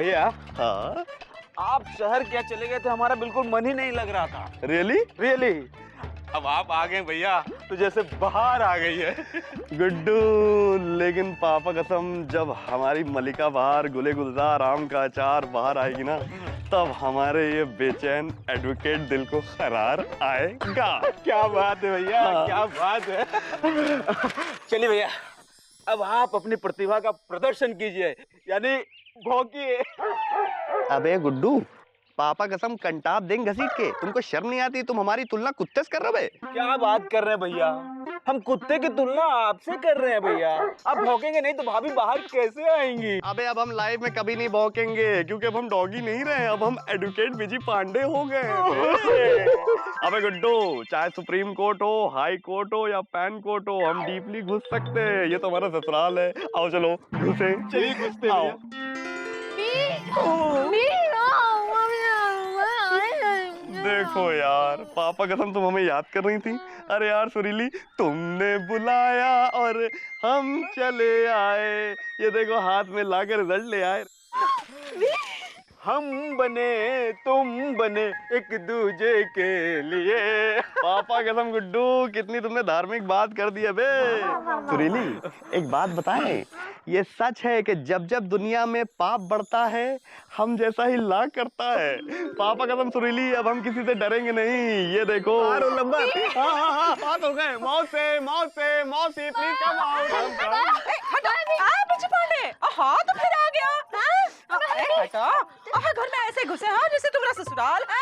भैया हाँ आप शहर क्या चले गए थे, हमारा बिल्कुल मन ही नहीं लग रहा था। रियली रियली अब आप आ गए भैया तो जैसे बाहर आ गई है। गुड्डू, लेकिन पापा कसम जब हमारी मलिका बाहर गुले गुलजार आम का अचार बाहर आएगी ना, तब हमारे ये बेचैन एडवोकेट दिल को करार आएगा। क्या बात है भैया, हाँ। क्या बात है। चलिए भैया अब आप अपनी प्रतिभा का प्रदर्शन कीजिए, यानी भौंकिए। अबे गुड्डू, पापा कसम कंटाप देंगे घसीट के। तुमको शर्म नहीं आती? तुम हमारी तुलना कुत्ते से कर रहे हो? क्या बात कर रहे हैं भैया, हम कुत्ते की तुलना आपसे कर रहे हैं भैया। आप भौंकेंगे नहीं तो भाभी बाहर कैसे आएंगी। अबे अब हम लाइफ में कभी नहीं भौंकेंगे, क्योंकि अब हम डॉगी नहीं रहे, अब हम एडवोकेट बीजी पांडे हो गए। अबे गुड्डू, चाहे सुप्रीम कोर्ट हो, हाई कोर्ट हो या पैन कोर्ट हो, हम डीपली घुस सकते हैं। ये तो हमारा ससुराल है। आओ चलो घुसे। चलिए घुसते हैं आओ। देखो यार, पापा कसम तुम हमें याद कर रही थी। अरे यार सुरीली, तुमने बुलाया और हम चले आए। ये देखो हाथ में लाकर रिजल्ट ले आए। हम बने तुम बने एक दूजे के लिए। पापा कसम गुड्डू, कितनी तुमने धार्मिक बात कर दी। अबे सुरीली, एक बात बताएं, ये सच है कि जब जब दुनिया में पाप बढ़ता है, हम जैसा ही लाख करता है। पापा कसम सुरीली, अब हम किसी से डरेंगे नहीं। ये देखो नंबर। हाँ, बात हो गए। मौसी प्लीज कम आओ। हाँ तो फिर आ गया। घर में ऐसे घुसे हाँ जैसे तुम्हारा ससुराल है।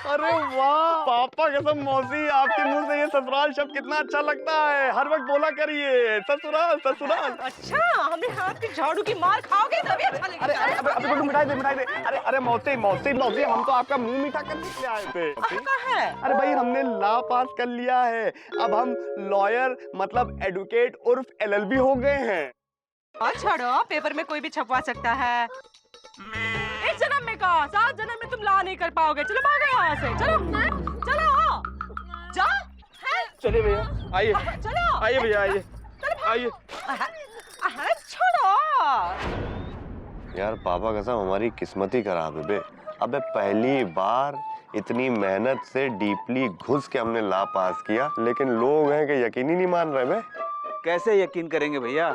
अरे वाह पापा कसम मौसी, आपके मुंह से ये ससुराल शब्द कितना अच्छा लगता है। हर वक्त बोला करिए ससुराल ससुराल। अच्छा, हमें हाथ की झाड़ू की मार खाओगे तभी अच्छा लगेगा। अरे मिठाई दे। अरे मौसी हम तो आपका मुंह मीठा करने के लिए आए थे। कहाँ है? अरे भाई, हमने लॉ पास कर लिया है। अब हम लॉयर मतलब एडवोकेट उर्फ LLB हो गए हैं। छोड़ो, पेपर में कोई भी छपवा सकता है। इस जन्म में का 7 जन्म में तुम ला नहीं कर पाओगे। चलो भागो यहाँ से। चलो जाओ। चलिए भैया आइए। चलो आइए भैया आइए। छोड़ो यार पापा कसम हमारी किस्मत ही खराब है बे। अबे पहली बार इतनी मेहनत से डीपली घुस के हमने लॉ पास किया, लेकिन लोग हैं कि यकीन ही नहीं मान रहे बे। कैसे यकीन करेंगे भैया,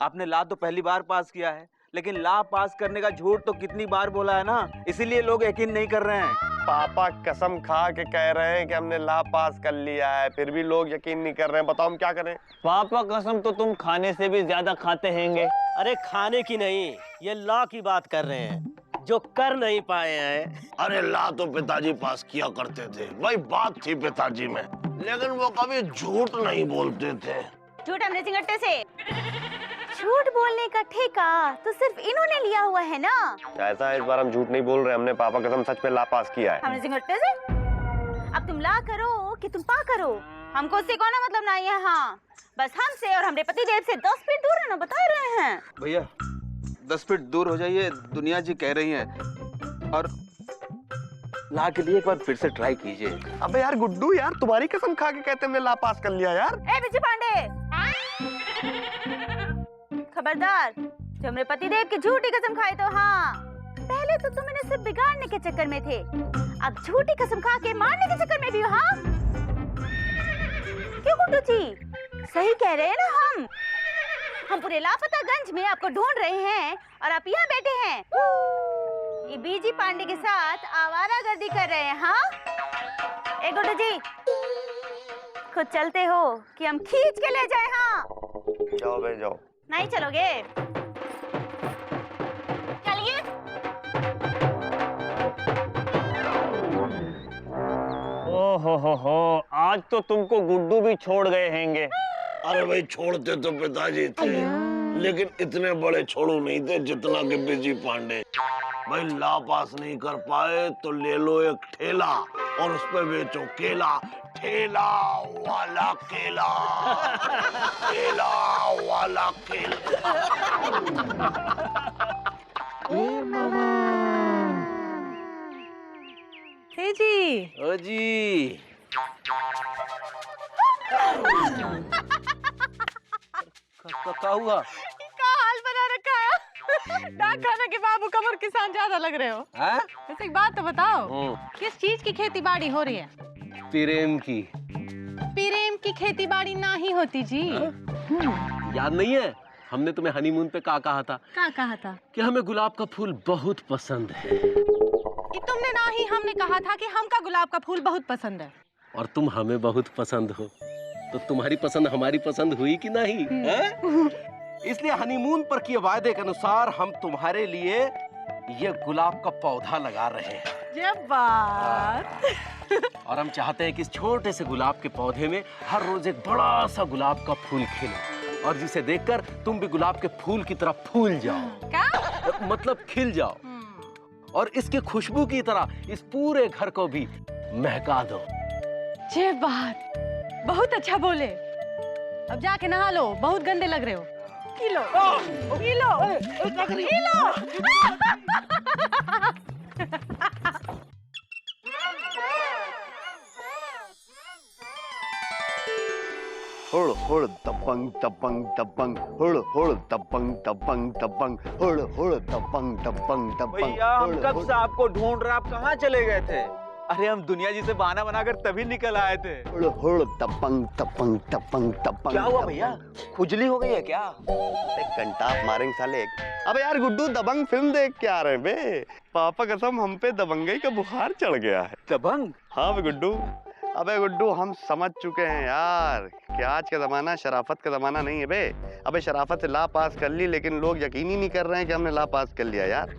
आपने लॉ तो पहली बार पास किया है, लेकिन लॉ पास करने का झूठ तो कितनी बार बोला है ना, इसीलिए लोग यकीन नहीं कर रहे हैं। पापा कसम खा के कह रहे हैं कि हमने लॉ पास कर लिया है, फिर भी लोग यकीन नहीं कर रहे हैं। बताओ हम क्या करें? पापा कसम तो तुम खाने से भी ज्यादा खाते हैंगे। अरे खाने की नहीं, ये लॉ की बात कर रहे हैं जो कर नहीं पाए हैं। अरे लॉ तो पिताजी पास किया करते थे भाई, बात थी पिताजी में, लेकिन वो कभी झूठ नहीं बोलते थे। झूठ हमने सिंगट्टे से। झूठ बोलने का ठेका तो सिर्फ इन्होंने लिया हुआ है ना। ऐसा है, इस बार हम झूठ नहीं बोल रहे, हमने पापा कसम सच में लॉ पास किया है। हमने सिंगट्टे से। अब तुम ला करो कि तुम पा करो, हमको उससे कोई मतलब नहीं है। हाँ बस हमसे और हमारे पति देव से 10 फीट दूर रहना बता रहे हैं। भैया 10 फीट दूर हो जाइए, दुनिया जी कह रही हैं। और लॉ के लिए एक बार फिर से ट्राई कीजिए। अबे यार गुड्डू, यार तुम्हारी कसम खा के कहते हमने लॉ पास कर लिया यार। ए बिजू पांडे, खबरदार, जो हमरे पतिदेव की झूठी कसम खाई तो हाँ, पहले तो तुम इन्हें सिर्फ बिगाड़ने के चक्कर में थे, अब झूठी कसम खा के मारने के चक्कर में भी हो। हाँ क्यों गुड्डू जी, सही कह रहे हैं ना। हम पूरे लापतागंज में आपको ढूंढ रहे हैं और आप यहाँ बैठे हैं ये बीजी पांडे के साथ आवारागर्दी कर रहे हैं। हाँ ए गुड्डू जी, खुद चलते हो कि हम खींच के ले जाए? हाँ जाओ बे जाओ। नहीं चलोगे? चलिए। ओहो, आज तो तुमको गुड्डू भी छोड़ गए हैंगे। अरे भाई छोड़ते तो पिताजी थे, लेकिन इतने बड़े छोड़ू नहीं थे जितना कि बिजी पांडे। भाई लॉ पास नहीं कर पाए तो ले लो एक ठेला और उस पे बेचो केला। ठेला वाला केला, ठेला वाला केला। जी ओ जी क्या हुआ? क्या हाल बना रखा है? डाक खाना के बाबू कमर किसान ज्यादा लग रहे हो। हाँ? वैसे एक बात तो बताओ, किस चीज की खेती बाड़ी हो रही है? प्रेम की। प्रेम की खेती बाड़ी ना ही होती जी। याद नहीं है हमने तुम्हें हनीमून पे क्या कहा था? क्या कहा था? कि हमें गुलाब का फूल बहुत पसंद है। ये तुमने ना ही हमने कहा था कि हमका गुलाब का फूल बहुत पसंद है। और तुम हमें बहुत पसंद हो, तो तुम्हारी पसंद हमारी पसंद हुई कि नहीं? इसलिए हनीमून पर किए वायदे के अनुसार हम तुम्हारे लिए ये गुलाब का पौधा लगा रहे हैं। जब बात। और हम चाहते हैं कि इस छोटे से गुलाब के पौधे में हर रोज एक बड़ा सा गुलाब का फूल खिले, और जिसे देखकर तुम भी गुलाब के फूल की तरह फूल जाओ। क्या? मतलब खिल जाओ, और इसके खुशबू की तरह इस पूरे घर को भी महका दो। ये बात बहुत अच्छा बोले। अब जाके नहा लो, बहुत गंदे लग रहे हो। Kilo kilo kilo. हुड़ हुड़ दबंग दबंग दबंग, हुड़ हुड़ दबंग दबंग दबंग, हुड़ हुड़ दबंग दबंग दबंग। भैया हम कब से आपको ढूंढ रहे, आप कहाँ चले गए थे? अरे हम दुनिया जी से बहाना बनाकर तभी निकल आए थे। हुड़ हुड़ दबंग दबंग दबंग दबंग। क्या हुआ भैया, खुजली हो गई है क्या? एक घंटा मारेंगे साले। अबे यार गुड्डू, दबंग फिल्म देख के आ रहे हैं बे। पापा कसम हम पे दबंगई का बुखार चढ़ गया है। दबंग? हाँ बे गुड्डू। अबे गुड्डू हम समझ चुके हैं यार कि आज का जमाना शराफत का जमाना नहीं है बे। अबे शराफत से ला पास कर ली, लेकिन लोग यकीन ही नहीं कर रहे हैं कि हमने ला पास कर लिया यार।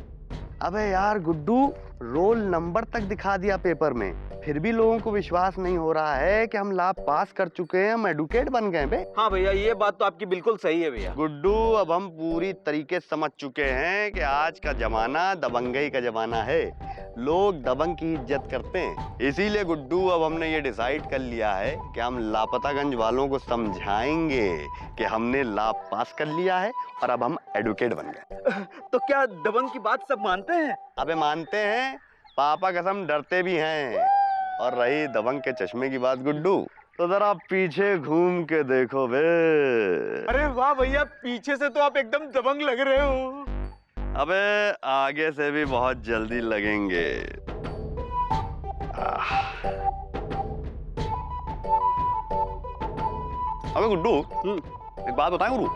अबे यार गुड्डू, रोल नंबर तक दिखा दिया पेपर में, फिर भी लोगों को विश्वास नहीं हो रहा है कि हम ला पास कर चुके हैं, हम एडुकेट बन गए बे। हाँ भैया, ये बात तो आपकी बिल्कुल सही है भैया। गुड्डू अब हम पूरी तरीके से समझ चुके हैं कि आज का जमाना दबंगई का जमाना है। लोग दबंग की इज्जत करते हैं, इसीलिए गुड्डू अब हमने ये डिसाइड कर लिया है कि हम लापतागंज वालों को समझाएंगे कि हमने ला पास कर लिया है और अब हम एडुकेट बन गए। तो क्या दबंग की बात सब मानते हैं? अबे मानते हैं, पापा कसम डरते भी हैं। और रही दबंग के चश्मे की बात गुड्डू, तो जरा पीछे घूम के देखो बे। अरे वाह भैया, पीछे से तो आप एकदम दबंग लग रहे हो। अबे आगे से भी बहुत जल्दी लगेंगे। अबे गुड्डू, एक बात बताएं गुरु,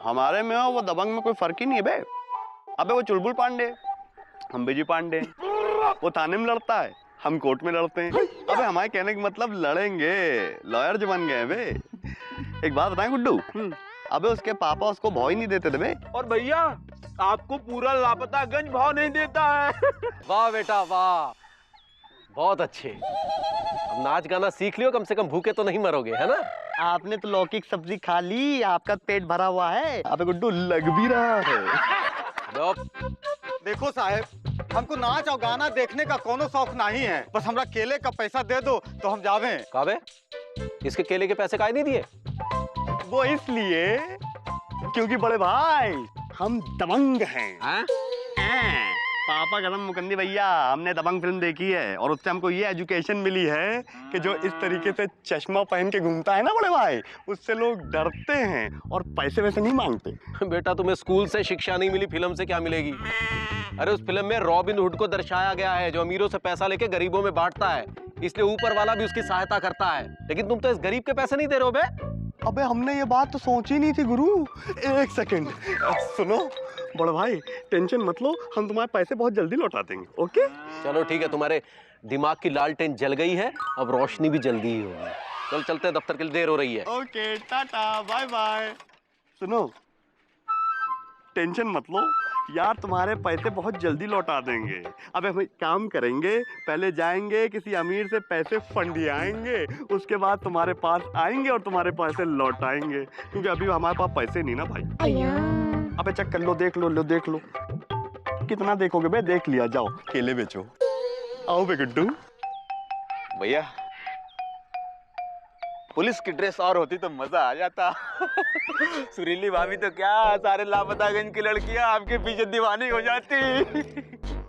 हमारे में और वो दबंग में कोई फर्क ही नहीं है बे। अबे वो चुलबुल पांडे, हम बीजी पांडे। वो थाने में लड़ता है, हम कोर्ट में लड़ते हैं। अबे हमारे कहने का मतलब लड़ेंगे, लॉयर जो बन गए बे। एक बात बताएं गुड्डू, अबे उसके पापा उसको भाव ही नहीं देते थे बे। और भैया आपको पूरा लापतागंज भाव नहीं देता है। वाह बेटा वाह, बहुत अच्छे। अब नाच गाना सीख लियो, कम से कम भूखे तो नहीं मरोगे, है ना? आपने तो लौकी की सब्जी खा ली, आपका पेट भरा हुआ है। अबे गुड्डू लग भी रहा है। देखो साहब, हमको नाच और गाना देखने का कोनो शौक नहीं है, बस हमरा केले का पैसा दे दो तो हम जावे। काबे, इसके केले के पैसे काहे नहीं दिए? वो इसलिए क्योंकि बड़े भाई हम दबंग हैं। पापा कसम मुकंदी भैया, हमने दबंग फिल्म देखी है और उससे हमको ये एजुकेशन मिली है कि जो इस तरीके से चश्मा पहन के घूमता है ना बड़े भाई, उससे लोग डरते हैं और पैसे वैसे नहीं मांगते। बेटा तुम्हें स्कूल से शिक्षा नहीं मिली, फिल्म से क्या मिलेगी? अरे उस फिल्म में रॉबिन हुड को दर्शाया गया है, जो अमीरों से पैसा लेके गरीबों में बांटता है, इसलिए ऊपर वाला भी उसकी सहायता करता है। लेकिन तुम तो इस गरीब के पैसे नहीं दे रहे हो बे। अबे हमने ये बात तो सोची नहीं थी गुरु। एक सेकंड सुनो बड़े भाई, टेंशन मत लो, हम तुम्हारे पैसे बहुत जल्दी लौटा देंगे। ओके चलो ठीक है, तुम्हारे दिमाग की लालटेन जल गई है, अब रोशनी भी जल्दी ही होगी। चल चलते हैं, दफ्तर के लिए देर हो रही है। ओके टाटा बाय बाय। सुनो, टेंशन मत लो यार, तुम्हारे पैसे बहुत जल्दी लौटा देंगे। अब हम एक काम करेंगे, पहले जाएंगे किसी अमीर से पैसे फंडियाएंगे, उसके बाद तुम्हारे पास आएंगे और तुम्हारे पैसे लौटाएंगे, क्योंकि अभी हमारे पास पैसे नहीं ना भाई। अबे चेक कर लो, देख लो, देख लो। कितना देखोगे बे? देख लिया, जाओ केले बेचो। आओ बे गुड्डू। भैया पुलिस की ड्रेस और होती तो मजा आ जाता। सुरीली भाभी तो क्या, सारे लापतागंज की लड़कियां आपके पीछे दीवानी हो जाती।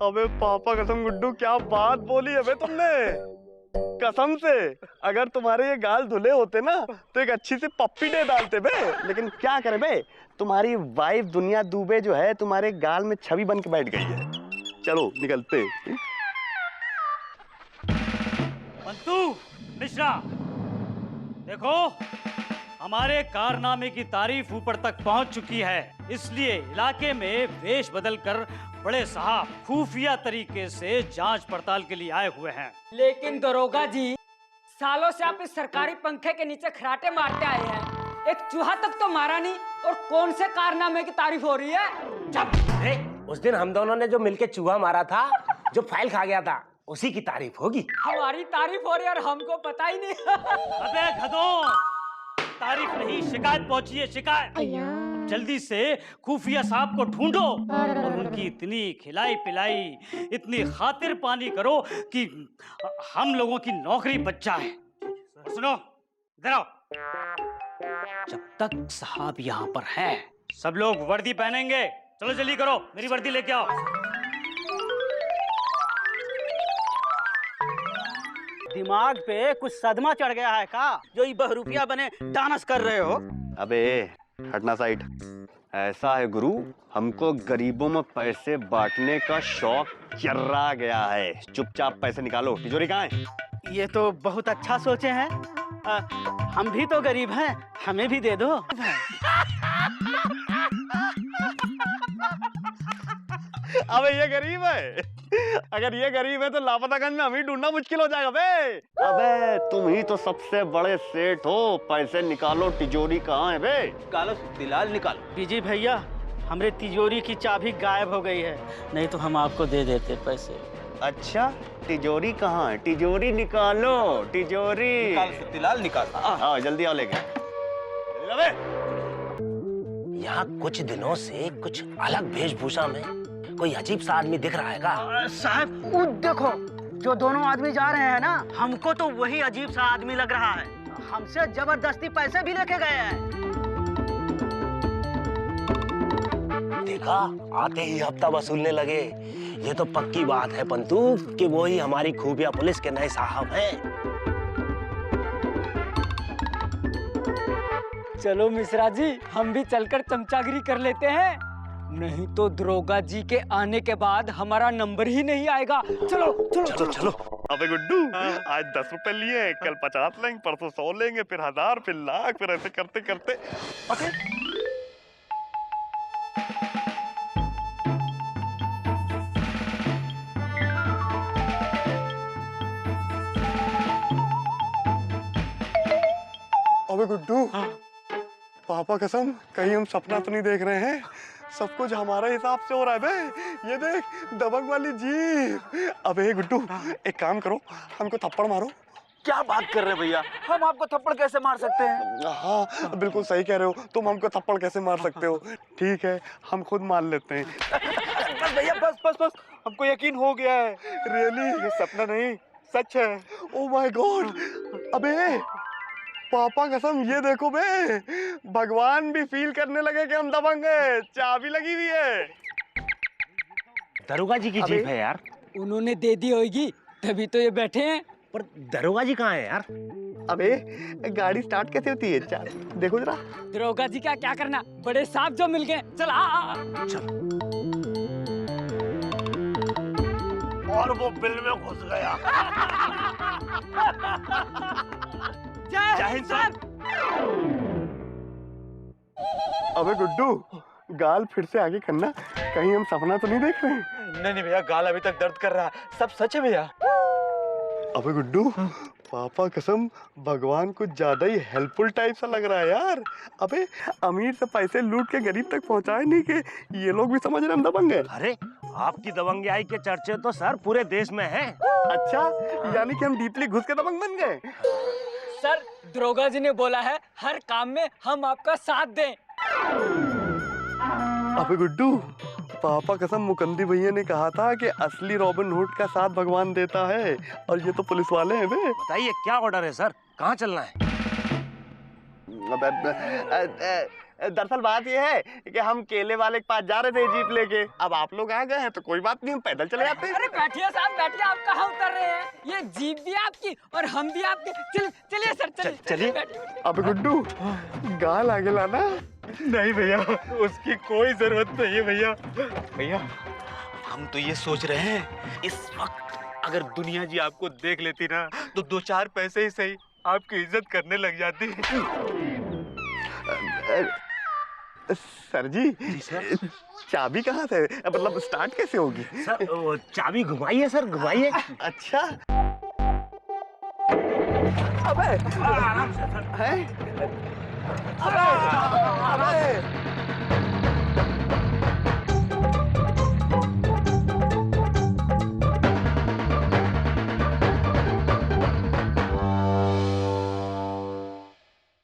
अबे पापा कसम गुड्डू, क्या बात बोली है बे तुमने। कसम से अगर तुम्हारे ये गाल धुले होते ना तो एक अच्छी सी पप्पी डे डालते बे। लेकिन क्या करे बे, तुम्हारी वाइफ दुनिया दुबे जो है तुम्हारे गाल में छवि बन के बैठ गई है। चलो निकलते। पंतु मिश्रा, देखो हमारे कारनामे की तारीफ ऊपर तक पहुंच चुकी है, इसलिए इलाके में वेश बदलकर बड़े साहब खुफिया तरीके से जांच पड़ताल के लिए आए हुए हैं। लेकिन दरोगा जी, सालों से आप इस सरकारी पंखे के नीचे खराटे मारते आए हैं, एक चूहा तक तो मारा नहीं और कौन से कारनामे की तारीफ हो रही है? अरे उस दिन हम दोनों ने जो मिलके चूहा मारा था, जो फाइल खा गया था, उसी की तारीफ होगी। हमारी तारीफ हो रही है और हमको पता ही नहीं। अबे गधों, तारीफ नहीं शिकायत पहुंची है, शिकायत। जल्दी से खुफिया साहब को ढूंढो और उनकी इतनी खिलाई पिलाई, इतनी खातिर पानी करो कि हम लोगों की नौकरी बच जाए। और सुनो, इधर आओ। जब तक साहब यहाँ पर है, सब लोग वर्दी पहनेंगे। चलो जल्दी करो, मेरी वर्दी लेके आओ। दिमाग पे कुछ सदमा चढ़ गया है का, जो ये बहरूपिया बने डांस कर रहे हो? अबे हटना साइड। ऐसा है गुरु, हमको गरीबों में पैसे बांटने का शौक चर्रा गया है। चुपचाप पैसे निकालो। तिजोरी कहाँ है? ये तो बहुत अच्छा सोचे हैं। हम भी तो गरीब हैं, हमें भी दे दो। अबे ये गरीब है? अगर ये गरीब है तो लापतागंज में हम ही ढूंढना मुश्किल हो जाएगा बे। अबे तुम ही तो सबसे बड़े सेठ हो, पैसे निकालो। तिजोरी कहाँ है बे? निकालो तिलाल निकालो। बीजी भैया, हमारे तिजोरी की चाबी गायब हो गई है, नहीं तो हम आपको दे देते पैसे। अच्छा, तिजोरी कहाँ है? तिजोरी निकालो, तिजोरी। तिलाल निकाल। हाँ जल्दी आओ लेके। यहाँ कुछ दिनों से कुछ अलग वेशभूषा में कोई अजीब सा आदमी दिख रहा है का? साहब वो देखो, जो दोनों आदमी जा रहे हैं ना, हमको तो वही अजीब सा आदमी लग रहा है। हमसे जबरदस्ती पैसे भी लेके गए हैं। देखा, आते ही हफ्ता वसूलने लगे। ये तो पक्की बात है पंतु कि वो ही हमारी खुफिया पुलिस के नए साहब हैं। चलो मिश्रा जी, हम भी चलकर चमचागिरी कर लेते हैं, नहीं तो दरोगा जी के आने के बाद हमारा नंबर ही नहीं आएगा। चलो चलो चलो चलो। अबे गुड्डू, आज 10 रुपए लिए, कल 50 लेंगे, परसों 100 लेंगे, फिर 1000, फिर लाख, फिर ऐसे करते करते। अबे गुड्डू, पापा कसम, कहीं हम सपना तो नहीं देख रहे हैं? सब कुछ हमारा हिसाब से हो रहा है बे। ये देख, दबंग वाली जीप। अबे गुड्डू, एक काम करो, हमको थप्पड़ मारो। क्या बात कर रहे हैं भैया, हम आपको थप्पड़ कैसे मार सकते हैं? हाँ बिल्कुल सही कह रहे हो, तुम हमको थप्पड़ कैसे मार सकते हो? ठीक है, हम खुद मार लेते हैं। बस भैया, बस बस बस, हमको यकीन हो गया है। रियली? ये सपना नहीं, सच है। Oh my God. अबे पापा कसम, ये देखो बे, भगवान भी फील करने लगे कि हम दबंग हैं। चाबी लगी हुई है। दरोगा जी की जीप है यार। उन्होंने दे दी होगी, तभी तो ये बैठे हैं। पर दरोगा जी कहाँ है यार? अबे गाड़ी स्टार्ट कैसे होती है? देखो जरा। दरोगा जी का क्या करना, बड़े साहब जो मिल गए। चल आ। चल। और वो बिल में घुस गया। जय हिंद सर। अबे गुड्डू, गाल फिर से आगे करना, कहीं हम सपना तो नहीं देख रहे हैं? नहीं भैया, गाल अभी तक दर्द कर रहा है, सब सच है भैया। अबे गुड्डू, पापा कसम, भगवान कुछ ज्यादा ही हेल्पफुल टाइप सा लग रहा है यार। अबे अमीर से पैसे लूट के गरीब तक पहुंचाए नहीं के ये लोग भी समझ रहे हम दबंग हैं। अरे आपकी दबंगियाई के चर्चे तो सर पूरे देश में हैं। अच्छा, यानी कि हम डीपली घुस के दबंग बन गए? सर, दरोगा जी ने बोला है हर काम में हम आपका साथ दें। अबे गुड्डू, पापा कसम, मुकंदी भैया ने कहा था कि असली रॉबिन हुड का साथ भगवान देता है, और ये तो पुलिस वाले हैं बे। बताइए क्या ऑर्डर है सर, कहाँ चलना है? दरअसल बात ये है कि हम केले वाले के पास जा रहे थे जीप लेके। अब आप लोग आ गए हैं तो कोई बात नहीं, हम पैदल चले जाते हैं। अरे बैठिए साहब बैठिए, आप कहाँ उतर रहे हैं? ये जीप भी आपकी और हम भी आपके। चलिए सर चलिए। चलिए। अब गुड्डू गाल आगे लाना। नहीं भैया, उसकी कोई जरूरत नहीं है भैया। भैया हम तो ये सोच रहे हैं इस वक्त अगर दुनिया जी आपको देख लेती ना तो 2-4 पैसे ही सही आपकी इज्जत करने लग जाती। सर जी चाबी कहाँ से, मतलब स्टार्ट कैसे होगी? सर वो चाबी घुमाइए सर, घुमाइए। अच्छा। अबे है? अबे